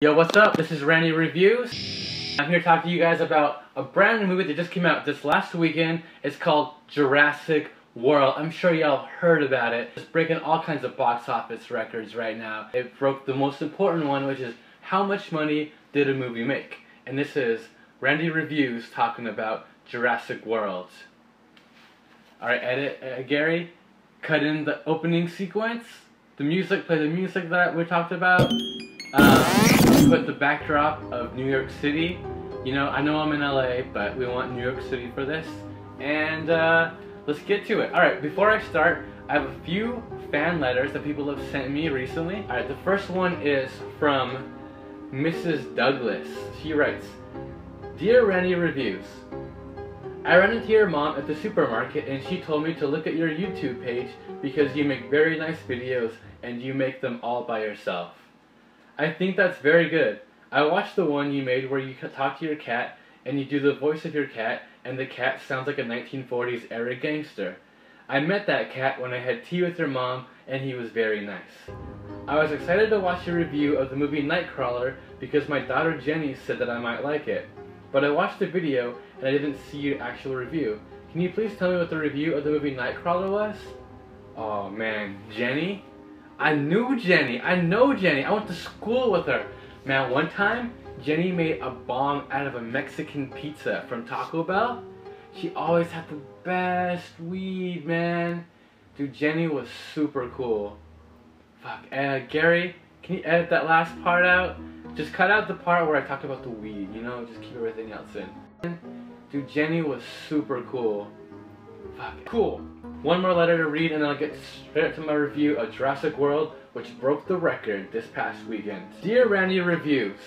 Yo, what's up? This is Randy Reviews. I'm here to talk to you guys about a brand new movie that just came out this last weekend. It's called Jurassic World. I'm sure y'all heard about it. It's breaking all kinds of box office records right now. It broke the most important one, which is how much money did a movie make? And this is Randy Reviews talking about Jurassic World. Alright, edit, Gary, cut in the opening sequence. The music, play the music that we talked about. Put the backdrop of New York City. You know, I know I'm in LA, but we want New York City for this. And let's get to it. Alright, before I start, I have a few fan letters that people have sent me recently. Alright, the first one is from Mrs. Douglas. She writes, "Dear Randy Reviews, I ran into your mom at the supermarket and she told me to look at your YouTube page because you make very nice videos and you make them all by yourself. I think that's very good. I watched the one you made where you talk to your cat and you do the voice of your cat and the cat sounds like a 1940s era gangster. I met that cat when I had tea with your mom and he was very nice. I was excited to watch your review of the movie Nightcrawler because my daughter Jenny said that I might like it. But I watched the video and I didn't see your actual review. Can you please tell me what the review of the movie Nightcrawler was?" Oh man, Jenny? I knew Jenny. I know Jenny. I went to school with her. Man, one time, Jenny made a bomb out of a Mexican pizza from Taco Bell. She always had the best weed, man. Dude, Jenny was super cool. Fuck. Gary, can you edit that last part out? Just cut out the part where I talk about the weed, you know? Just keep everything else in. Dude, Jenny was super cool. Fuck. Cool. One more letter to read and then I'll get straight to my review of Jurassic World, which broke the record this past weekend. Dear Randy Reviews,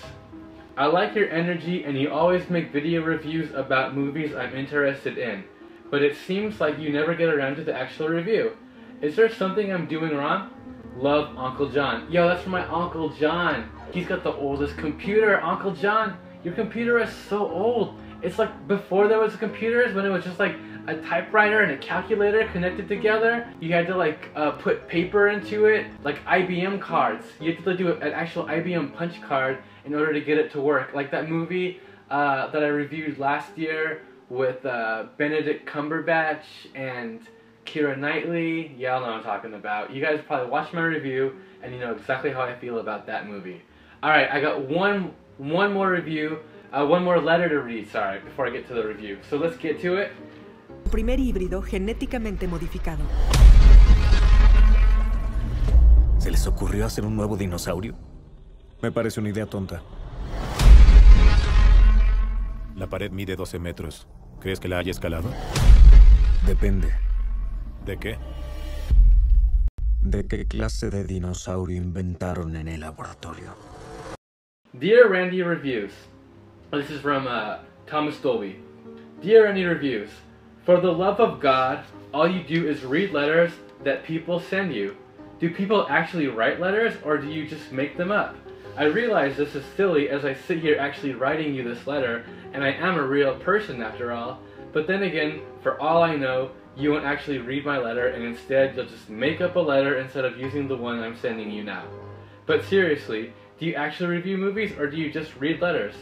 I like your energy and you always make video reviews about movies I'm interested in, but it seems like you never get around to the actual review. Is there something I'm doing wrong? Love, Uncle John. Yo, that's from my Uncle John. He's got the oldest computer. Uncle John, your computer is so old. It's like before there was computers, when it was just like a typewriter and a calculator connected together. You had to like put paper into it, like IBM cards. You had to do an actual IBM punch card in order to get it to work. Like that movie that I reviewed last year with Benedict Cumberbatch and Keira Knightley. Y'all know what I'm talking about. You guys probably watched my review and you know exactly how I feel about that movie. Alright, I got one more review, one more letter to read, sorry, before I get to the review. So let's get to it. Primer híbrido genéticamente modificado. ¿Se les ocurrió hacer un nuevo dinosaurio? Me parece una idea tonta. La pared mide 12 metros. ¿Crees que la haya escalado? Depende. ¿De qué? ¿De qué clase de dinosaurio inventaron en el laboratorio? Dear Randy Reviews, this is from Thomas Dolby. Dear Randy Reviews, for the love of God, all you do is read letters that people send you. Do people actually write letters or do you just make them up? I realize this is silly as I sit here actually writing you this letter and I am a real person after all, but then again, for all I know, you won't actually read my letter and instead you'll just make up a letter instead of using the one I'm sending you now. But seriously, do you actually review movies or do you just read letters?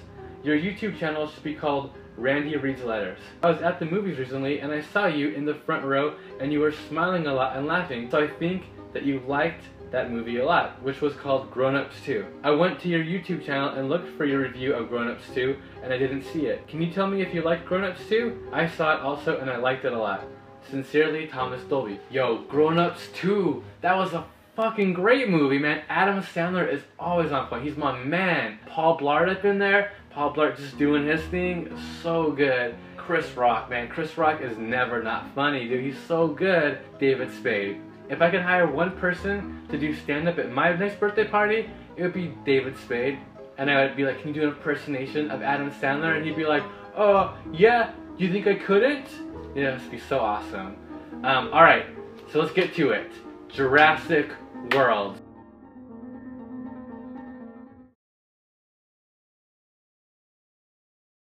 Your YouTube channel should be called Randy Reads Letters. I was at the movies recently and I saw you in the front row and you were smiling a lot and laughing, so I think that you liked that movie a lot, which was called Grown Ups 2. I went to your YouTube channel and looked for your review of Grown Ups 2 and I didn't see it. Can you tell me if you liked Grown Ups 2? I saw it also and I liked it a lot. Sincerely, Thomas Dolby. Yo, Grown Ups 2! That was a fucking great movie, man. Adam Sandler is always on point. He's my man. Paul Blart up in there. Paul Blart just doing his thing. So good. Chris Rock, man. Chris Rock is never not funny, dude. He's so good. David Spade. If I could hire one person to do stand-up at my next birthday party, it would be David Spade. And I would be like, can you do an impersonation of Adam Sandler? And he'd be like, oh, yeah, you think I couldn't? Yeah, this would be so awesome. Alright, so let's get to it. Jurassic World.